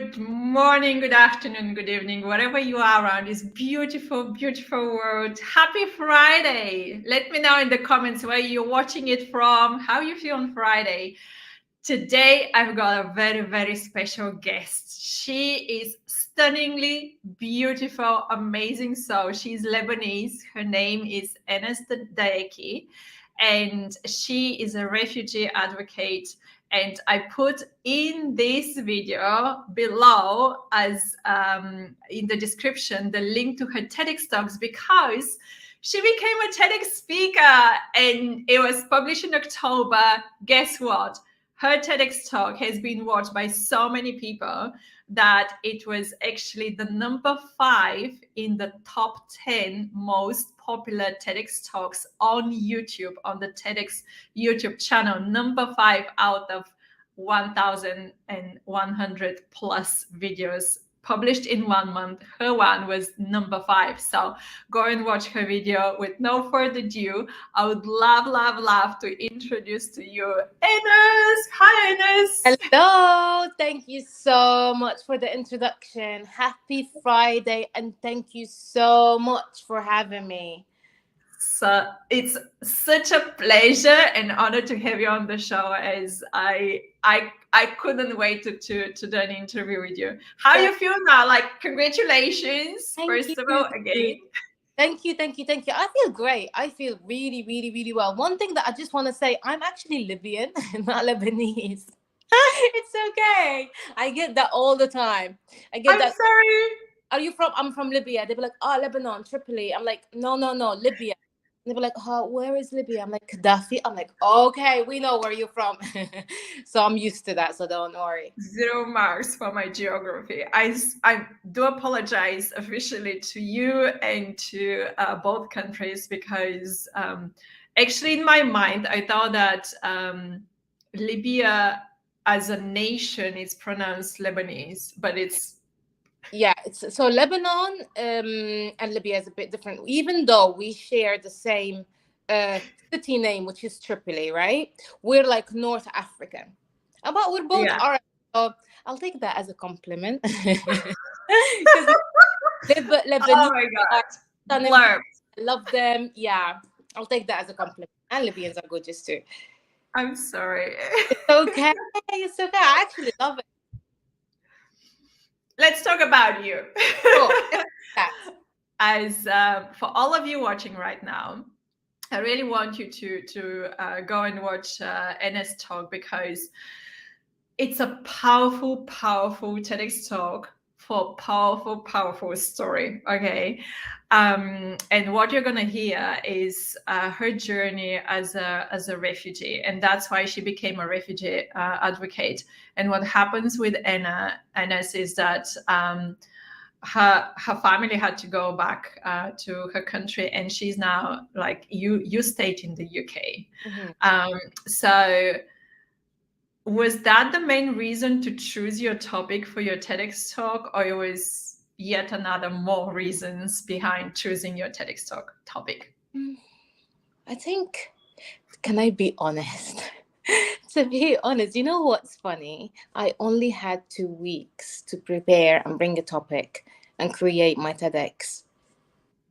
Good morning, good afternoon, good evening, wherever you are around this beautiful, beautiful world. Happy Friday. Let me know in the comments where you're watching it from, how you feel on Friday. Today, I've got a very, very special guest. She is stunningly beautiful, amazing soul. She's Lebanese. Her name is Enas Daeki, and she is a refugee advocate. And I put in this video below as in the description the link to her TEDx talks because she became a TEDx speaker and it was published in October. Guess what? Her TEDx talk has been watched by so many people that it was actually the number 5 in the top 10 most popular TEDx talks on YouTube, on the TEDx YouTube channel, number 5 out of 1,100 plus videos published in 1 month. Her one was number 5. So go and watch her video. With no further ado, I would love to introduce to you Enas. Hi, Enas. Hello. Thank you so much for the introduction. Happy Friday, and thank you so much for having me. So it's such a pleasure and honor to have you on the show, as I couldn't wait to do an interview with you. How you feel now? Like, congratulations, first of all, again. Thank you. I feel great. I feel really well. One thing that I just want to say, I'm actually Libyan, not Lebanese. It's okay. I get that all the time. I get I'm that. sorry. Are you from? I'm from Libya. They be like, oh, Lebanon, Tripoli. I'm like, no, Libya. And they be like, oh, where is Libya? I'm like, Gaddafi. I'm like, okay, we know where you're from. So I'm used to that. So don't worry. 0 marks for my geography. I do apologize officially to you and to both countries because actually in my mind I thought that Libya as a nation is pronounced Lebanese, but it's so Lebanon and Libya is a bit different, even though we share the same city name, which is Tripoli, right? We're like North African, but we're both Arab. So I'll take that as a compliment. Oh my God. I love them. Yeah, I'll take that as a compliment. And Libyans are gorgeous too. I'm sorry. It's okay. It's okay. I actually love it. Let's talk about you. Cool. As for all of you watching right now, I really want you to go and watch Enas talk, because it's a powerful TEDx talk for powerful story. Okay. And what you're gonna hear is her journey as a refugee, and that's why she became a refugee advocate. And what happens with Enas is that her family had to go back to her country, and she's now, like, you stayed in the UK. Mm-hmm. So was that the main reason to choose your topic for your TEDx talk, or it was yet another more reasons behind choosing your TEDx talk topic? I think, can I be honest? To be honest, you know what's funny? I only had 2 weeks to prepare and bring a topic and create my TEDx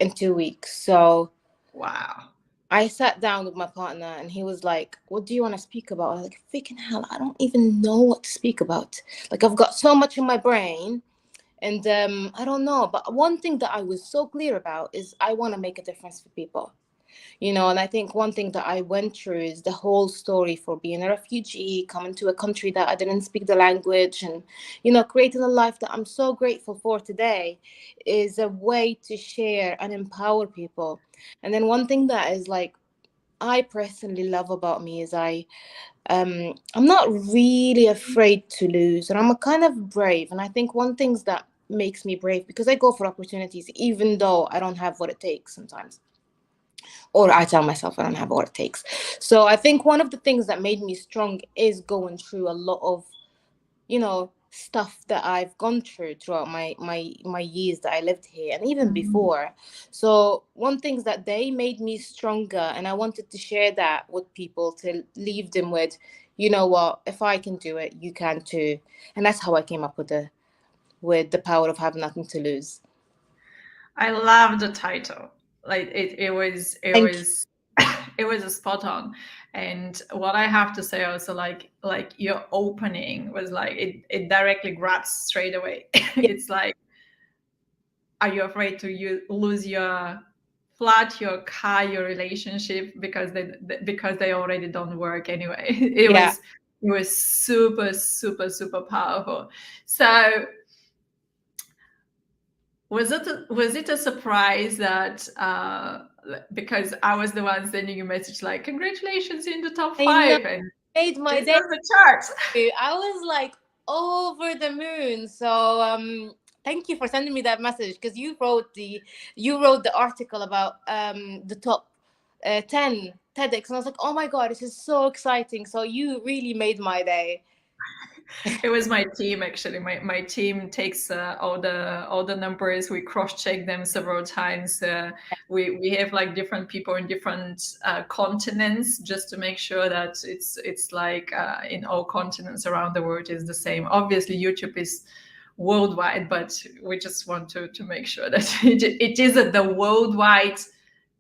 in 2 weeks. So wow. I sat down with my partner and he was like, what do you want to speak about? I was like, freaking hell, I don't even know what to speak about. Like, I've got so much in my brain and I don't know. But one thing that I was so clear about is I want to make a difference for people. You know, and I think one thing that I went through is the whole story for being a refugee, coming to a country that I didn't speak the language, and, you know, creating a life that I'm so grateful for today is a way to share and empower people. And then one thing that is like, I personally love about me is I'm not really afraid to lose, and I'm a kind of brave. And I think one thing that makes me brave, because I go for opportunities, even though I don't have what it takes sometimes. Or I tell myself I don't have what it takes. So I think one of the things that made me strong is going through a lot of, you know, stuff that I've gone through throughout my years that I lived here and even before. So one thing is that they made me stronger, and I wanted to share that with people to leave them with, you know what, if I can do it, you can too. And that's how I came up with with the power of have nothing to lose. I love the title. Like it Thank you. was it was a spot on. And what I have to say also, like your opening was like it directly grabs straight away. Yeah, It's like, are you afraid to lose your flat, your car, your relationship because they already don't work anyway? yeah. It was super super super powerful. So was it a surprise that because I was the one sending you a message like congratulations in the top I know, 5 and made my this day. was the chart. I was like over the moon. So thank you for sending me that message, because you wrote the article about the top 10 TEDx, and I was like, oh my god, this is so exciting. So you really made my day. It was my team actually. My team takes all the numbers. We cross check them several times. We have like different people in different continents just to make sure that it's like in all continents around the world is the same. Obviously, YouTube is worldwide, but we just want to make sure that it is the worldwide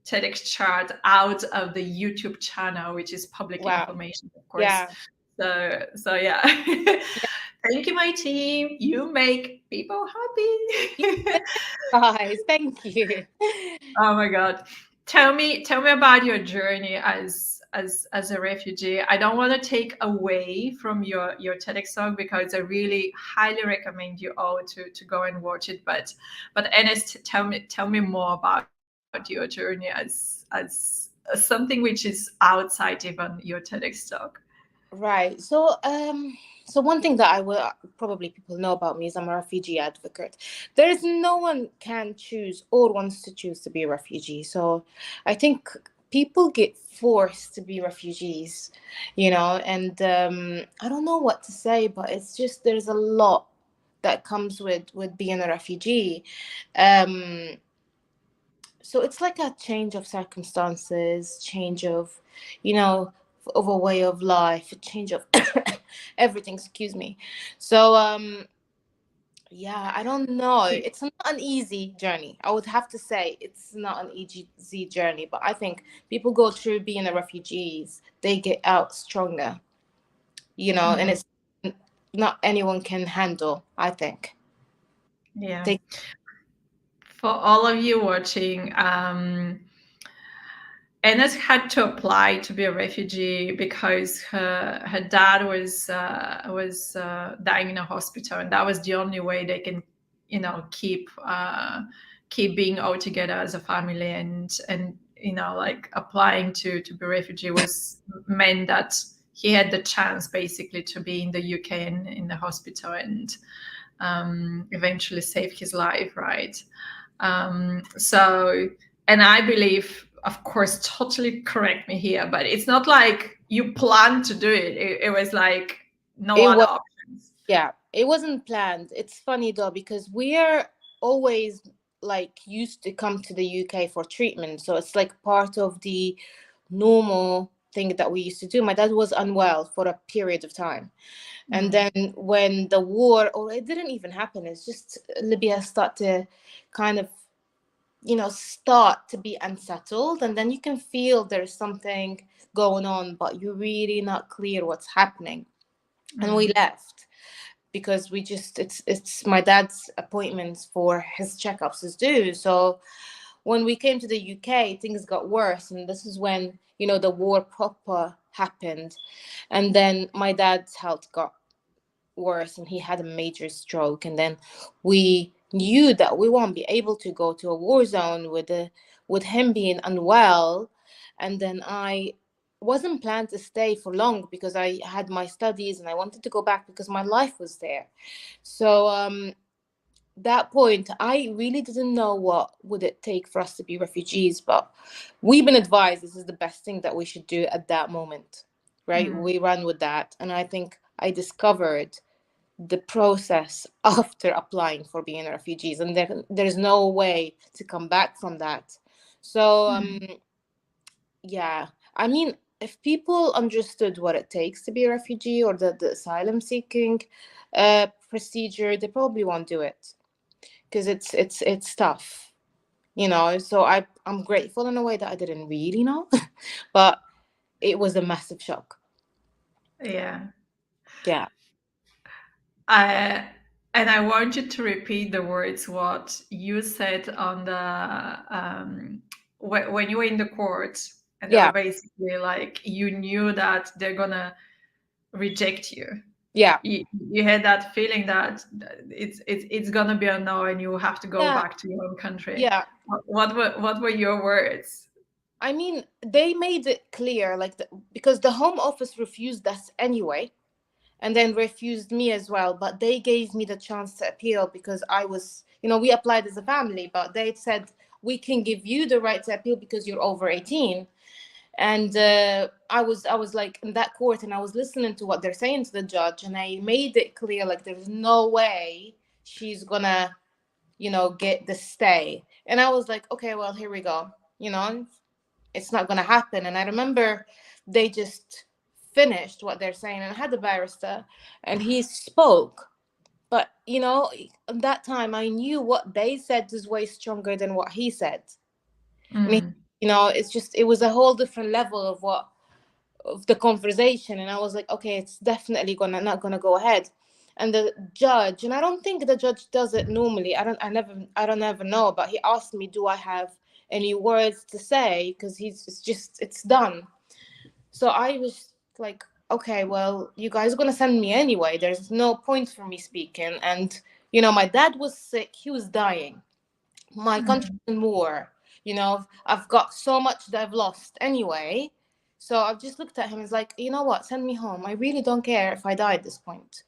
TEDx chart out of the YouTube channel, which is public Wow. information, of course. Yeah. So yeah. Yeah. Thank you, my team. You make people happy. Guys, thank you. Oh my God. Tell me about your journey as a refugee. I don't want to take away from your TEDx talk because I really highly recommend you all to go and watch it. But Enes, tell me more about your journey as something which is outside even your TEDx talk. Right. So one thing that I will probably people know about me is I'm a refugee advocate. There is no one can choose or wants to choose to be a refugee. So I think people get forced to be refugees, and I don't know what to say, but it's just there's a lot that comes with being a refugee. Um, so it's like a change of circumstances, change you know of a way of life, a change of everything, excuse me. So yeah, I don't know, it's not an easy journey. I would have to say it's not an easy journey, but I think people go through being a refugees, they get out stronger, and Mhm. it's not anyone can handle, I think. Yeah. They For all of you watching, Enes had to apply to be a refugee because her dad was dying in a hospital, and that was the only way they can, keep being all together as a family, and like applying to be a refugee was meant that he had the chance basically to be in the UK and in the hospital and eventually save his life, right? So, and I believe, of course, totally correct me here, but it's not like you plan to do it. It was like no it other was options. Yeah, it wasn't planned. It's funny though, because we're always like used to come to the UK for treatment. So it's like part of the normal thing that we used to do. My dad was unwell for a period of time. And Mm, then when the war, or it didn't even happen, it's just Libya start to kind of, start to be unsettled. And then you can feel there's something going on, but you're really not clear what's happening. And we mm, left because we just it's my dad's appointments for his checkups is due. So when we came to the UK, things got worse, and this is when the war proper happened. And then my dad's health got worse, and he had a major stroke. And then we knew that we won't be able to go to a war zone with him being unwell. And then I wasn't planned to stay for long because I had my studies and I wanted to go back because my life was there. So that point, I really didn't know what would it take for us to be refugees, but we've been advised this is the best thing that we should do at that moment, right? mm, We ran with that, and I think I discovered the process after applying for being refugees, and there's no way to come back from that. So mm, yeah, I mean, if people understood what it takes to be a refugee or the asylum seeking procedure, they probably won't do it because it's tough, you know. So I'm grateful in a way that I didn't really know, but it was a massive shock. Yeah. Yeah, I and I want you to repeat the words what you said on the when you were in the court, and they were yeah, basically like you knew that they're gonna reject you. yeah, You had that feeling that it's gonna be a no, and you have to go yeah, back to your own country. yeah. What were your words? I mean, they made it clear, like, because the Home Office refused us anyway, and then refused me as well. But they gave me the chance to appeal because I was, you know, we applied as a family, but they said we can give you the right to appeal because you're over 18. And I was like in that court, and I was listening to what they're saying to the judge, and I made it clear like there's no way she's gonna, you know, get the stay. And I was like, okay, well, here we go. You know, it's not going to happen. And I remember they just finished what they're saying, and I had the barrister, and he spoke. But you know, at that time I knew what they said is way stronger than what he said. And he, Mm. you know, it's just, it was a whole different level of what, of the conversation. And I was like, okay, it's definitely gonna not gonna go ahead. And the judge, and I don't think the judge does it normally, I don't ever know, but he asked me, do I have any words to say, because it's just, it's done. So I was like, okay, well, you guys are gonna send me anyway, there's no point for me speaking. And you know, my dad was sick, he was dying, my country's Mm. in war, you know, I've got so much that I've lost anyway. So I've just looked at him and was like, you know what, send me home, I really don't care if I die at this point,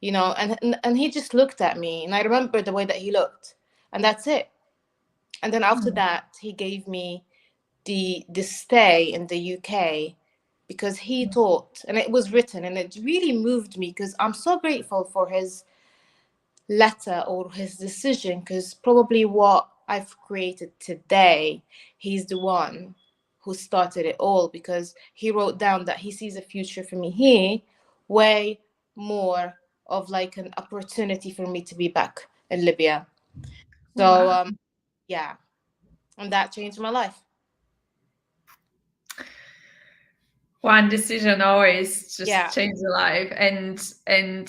you know. And he just looked at me, and I remember the way that he looked, and that's it. And then after Mm. that he gave me the stay in the UK, because he taught, and it was written, and it really moved me, because I'm so grateful for his letter or his decision, because probably what I've created today, he's the one who started it all, because he wrote down that he sees a future for me here way more of like an opportunity for me to be back in Libya. So Wow. yeah, and that changed my life. One decision always just Yeah, change a life, and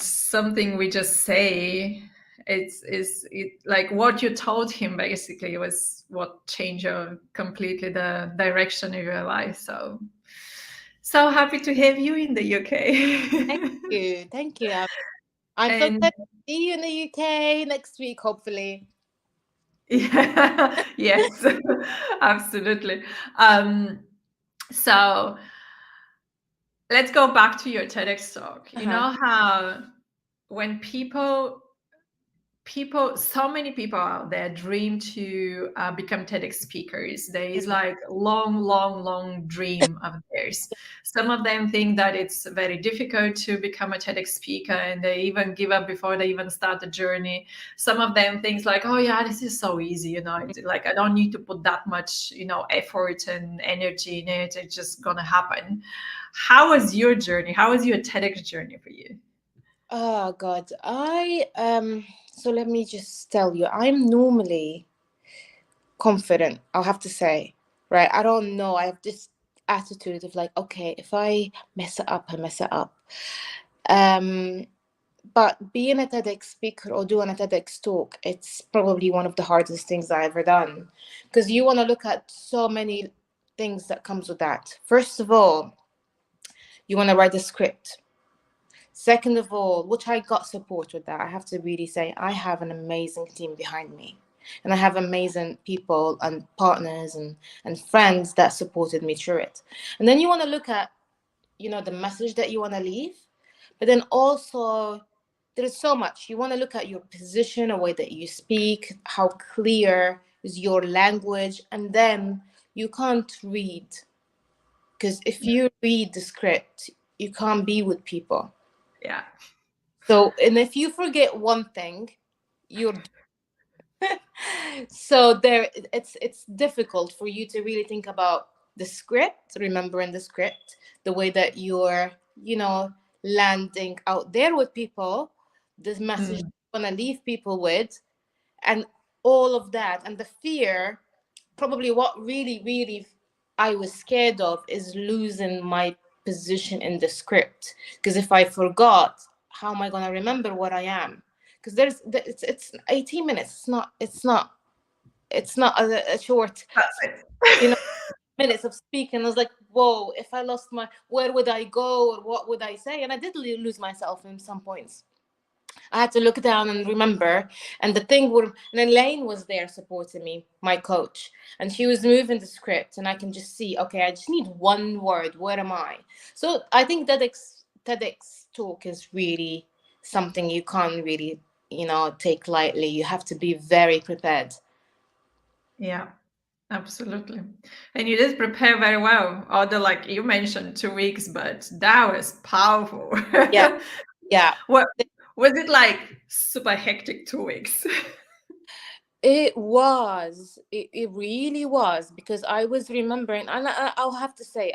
something we just say, it like what you told him basically was what changed completely the direction of your life. So happy to have you in the thank UK. you, thank you. I'm so And glad to see you in the UK next week, hopefully. yeah, yes, absolutely. um so let's go back to your TEDx talk. You Uh-huh. know how when so many people out there dream to become TEDx speakers. There is Mhm. like long dream of theirs. Some of them think that it's very difficult to become a TEDx speaker, and they even give up before they even start the journey. Some of them think like, oh yeah, this is so easy, like I don't need to put that much, effort and energy in it. It's just gonna happen. How was your journey? How was your TEDx journey for you? Oh God, so let me just tell you, I'm normally confident, I'll have to say, right? I don't know, I have this attitude of like, okay, if I mess it up, I mess it up. Um, but being a TEDx speaker or doing a TEDx talk, it's probably one of the hardest things I've ever done, because you want to look at so many things that comes with that. First of all, you want to write a script. Second of all, which I got support with that, I have to really say, I have an amazing team behind me. And I have amazing people and partners and friends that supported me through it. And then you want to look at, you know, the message that you want to leave. But then also, there's so much. You want to look at your position, a way that you speak, how clear is your language. And then you can't read. Because if you read the script, you can't be with people. Yeah. So, and if you forget one thing, you're so there. It's difficult for you to really think about the script, remembering the script, the way that you're, you know, landing out there with people, this message Mm. I'm gonna leave people with, and all of that, and the fear. Probably what really I was scared of is losing my position in the script. Because if I forgot, how am I gonna remember what I am? Because it's 18 minutes. It's not a short, That's it. you know, minutes of speaking. I was like, whoa, if I lost my, where would I go or what would I say? And I did lose myself in some points. I had to look down and remember. And the thing would, and Elaine was there supporting me, my coach, and she was moving the script, and I can just see, okay, I just need one word. Where am I? So I think TEDx talk is really something you can't really, take lightly. You have to be very prepared. Yeah, absolutely. And you did prepare very well. Although, like you mentioned, 2 weeks, but that was powerful. Yeah, yeah. What was it like? Super hectic 2 weeks. It really was, because I was remembering, and I'll have to say,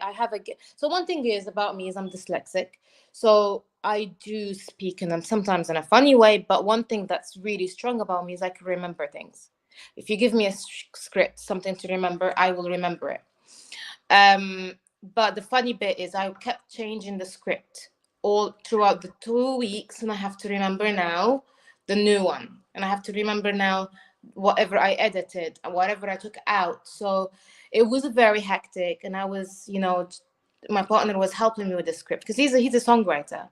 so one thing is about me is I'm dyslexic. So I do speak in them sometimes in a funny way, but one thing that's really strong about me is I can remember things. If you give me a script, something to remember, I will remember it. Um, but the funny bit is I kept changing the script all throughout the 2 weeks, and I have to remember now the new one, and I have to remember now whatever I edited and whatever I took out. So it was very hectic, and I was, my partner was helping me with the script because he's a songwriter.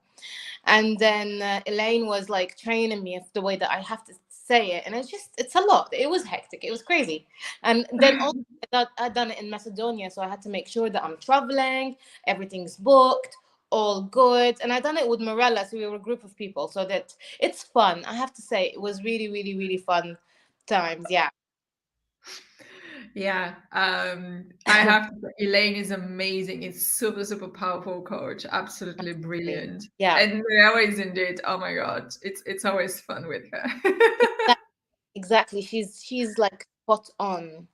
And then Elaine was like training me of the way that I have to say it, and it's a lot. It was hectic, it was crazy. And then also I'd done it in Macedonia, so I had to make sure that I'm traveling, everything's booked, all good. And I done it with Morella, so we were a group of people, so that it's fun. I have to say it was really fun times. Yeah. Yeah, I have to say, Elaine is amazing. It's super powerful coach. Absolutely brilliant. Yeah. And Mariella is indeed. Oh my God, it's always fun with her. Exactly. She's like spot on,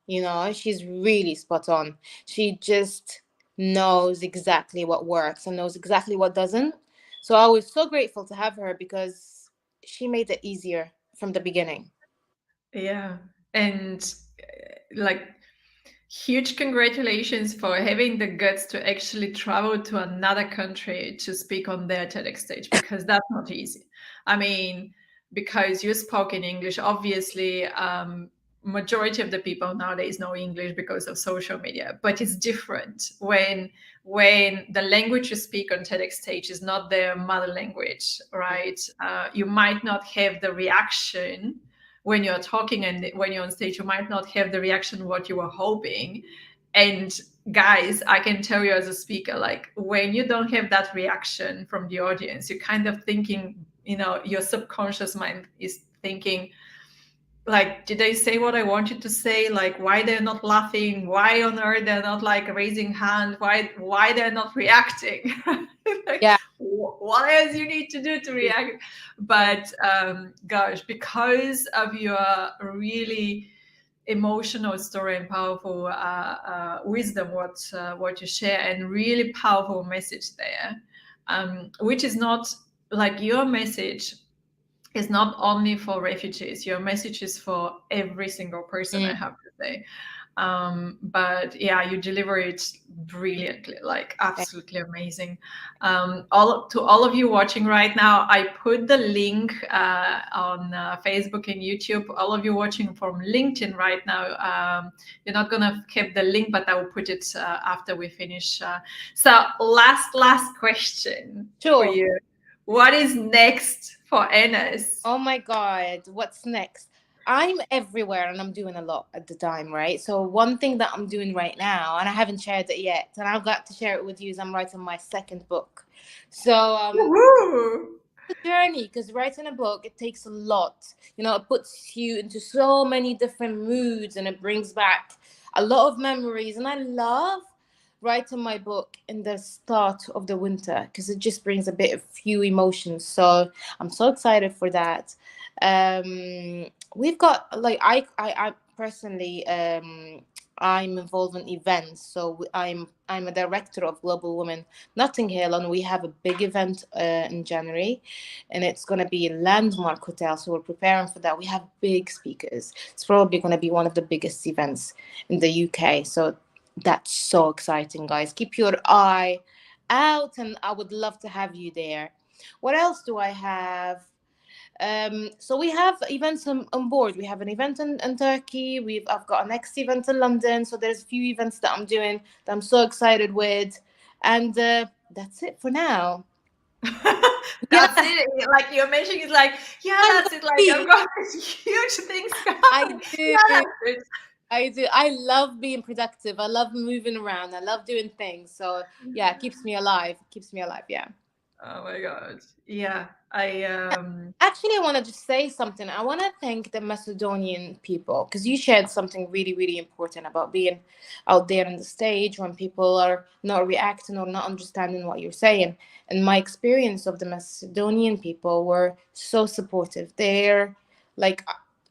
she's really spot on. She just knows exactly what works and knows exactly what doesn't. So I was so grateful to have her because she made it easier from the beginning. Yeah, and like huge congratulations for having the guts to actually travel to another country to speak on their TEDx stage, because that's not easy. I mean, because you spoke in English, obviously, majority of the people nowadays know English because of social media, but it's different when the language you speak on TEDx stage is not their mother language, right? You might not have the reaction when you're talking, and when you're on stage you might not have the reaction what you were hoping. And guys, I can tell you as a speaker, like when you don't have that reaction from the audience, you're kind of thinking, your subconscious mind is thinking, like, did they say what I wanted to say? Like, why they're not laughing? Why on earth they're not like raising hand? Why they're not reacting? Like, Yeah. what else you need to do to react? But gosh, because of your really emotional story and powerful wisdom, what you share, and really powerful message there, which is not like your message is not only for refugees. Your message is for every single person, I Mm, have to say. But yeah, you deliver it brilliantly, like thank- absolutely amazing. All of you watching right now, I put the link on Facebook and YouTube. All of you watching from LinkedIn right now, you're not gonna keep the link, but I will put it after we finish. So last question for sure. you. What is next for Enas? Oh my God, what's next? I'm everywhere and I'm doing a lot at the time, right? So one thing that I'm doing right now, and I haven't shared it yet, and I've got to share it with you, is I'm writing my second book. So Woohoo! journey, because writing a book, it takes a lot. It puts you into so many different moods, and it brings back a lot of memories. And I love writing my book in the start of the winter because it just brings a bit of few emotions. So I'm so excited for that. We've got, like, I personally I'm involved in events. So I'm a director of Global Women Notting Hill, and we have a big event in January, and it's going to be a landmark hotel. So we're preparing for that. We have big speakers. It's probably going to be one of the biggest events in the UK. So that's so exciting, guys. Keep your eye out, and I would love to have you there. What else do I have? So we have events on board. We have an event in Turkey. I've got a next event in London. So there's a few events that I'm doing that I'm so excited with, and that's it for now. Yeah, That's it. Like you're mentioning, it's like, yeah, I that's love it. Like I've being. got these huge things I coming. do. Yeah, that's it. I do. I love being productive. I love moving around. I love doing things. So yeah, it keeps me alive. It keeps me alive. Yeah. Oh my God. Yeah. I Actually, I want to just say something. I want to thank the Macedonian people because you shared something really, really important about being out there on the stage when people are not reacting or not understanding what you're saying. And my experience of the Macedonian people were so supportive. They're like,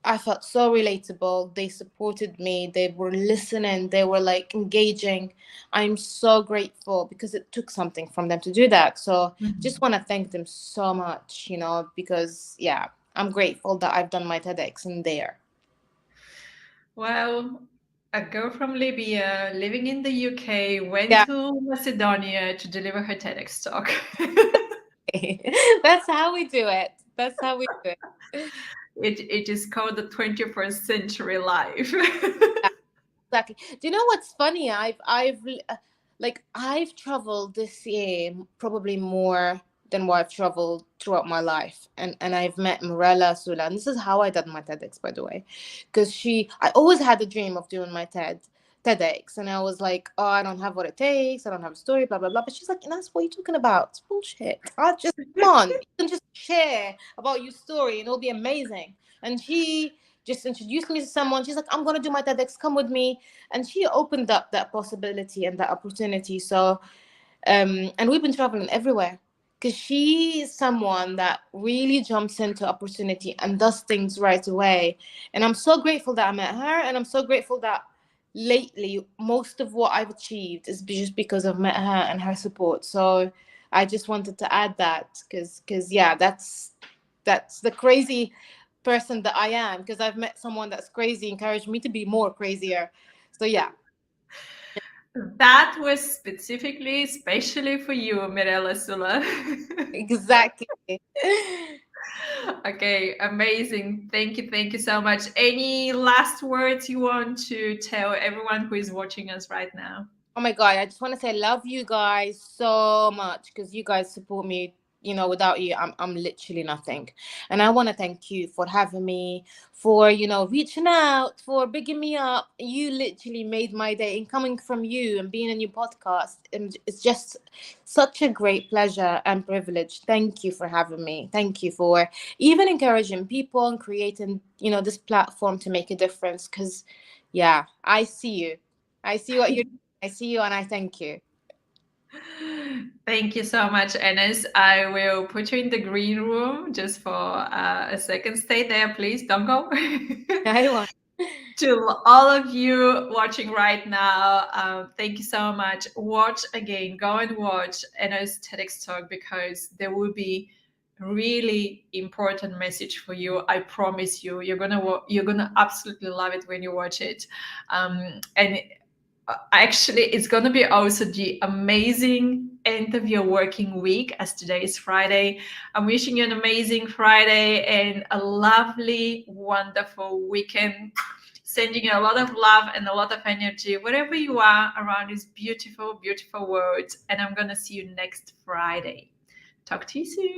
I felt so relatable. They supported me. They were listening. They were like engaging. I'm so grateful because it took something from them to do that. So just want to thank them so much, because yeah, I'm grateful that I've done my TEDx in there. well, a girl from Libya living in the UK went Yeah, to Macedonia to deliver her TEDx talk. that's how we do it. That's how we do it. It is called the 21st century life. Exactly. Do you know what's funny? I've traveled this year probably more than what I've traveled throughout my life, and I've met Morella Sula, and this is how I did my TEDx, by the way, because I always had a dream of doing my TEDx, and I was like, oh, I don't have what it takes, I don't have a story, blah blah blah. But she's like, that's what you're talking about. It's bullshit. I just come on, you can just share about your story, and it'll be amazing. And she just introduced me to someone. She's like, I'm going to do my TEDx, come with me. And she opened up that possibility and that opportunity. So, and we've been traveling everywhere because she is someone that really jumps into opportunity and does things right away. And I'm so grateful that I met her. And I'm so grateful that lately, most of what I've achieved is just because I've met her and her support. So I just wanted to add that because yeah, that's the crazy person that I am because I've met someone that's crazy, encouraged me to be more crazier. So yeah, That was specifically, especially for you, Mirella Sula. exactly. Okay, amazing. Thank you so much. Any last words you want to tell everyone who is watching us right now? Oh my God, I just want to say I love you guys so much because you guys support me. Without you, I'm literally nothing. And I want to thank you for having me, for, reaching out, for bigging me up. You literally made my day. And coming from you and being in your podcast, and it's just such a great pleasure and privilege. Thank you for having me. Thank you for even encouraging people and creating, this platform to make a difference. Because, yeah, I see you. I see what you're I see you and I thank you. Thank you so much, Enes. I will put you in the green room just for a second. Stay there, please. Don't go. I want. To all of you watching right now, thank you so much. Watch again, go and watch Enes TEDx talk because there will be really important message for you. I promise you, you're gonna absolutely love it when you watch it. And actually, it's gonna be also the amazing end of your working week as today is Friday. I'm wishing you an amazing Friday and a lovely, wonderful weekend. Sending you a lot of love and a lot of energy wherever you are around this beautiful, beautiful world. And I'm going to see you next Friday. Talk to you soon.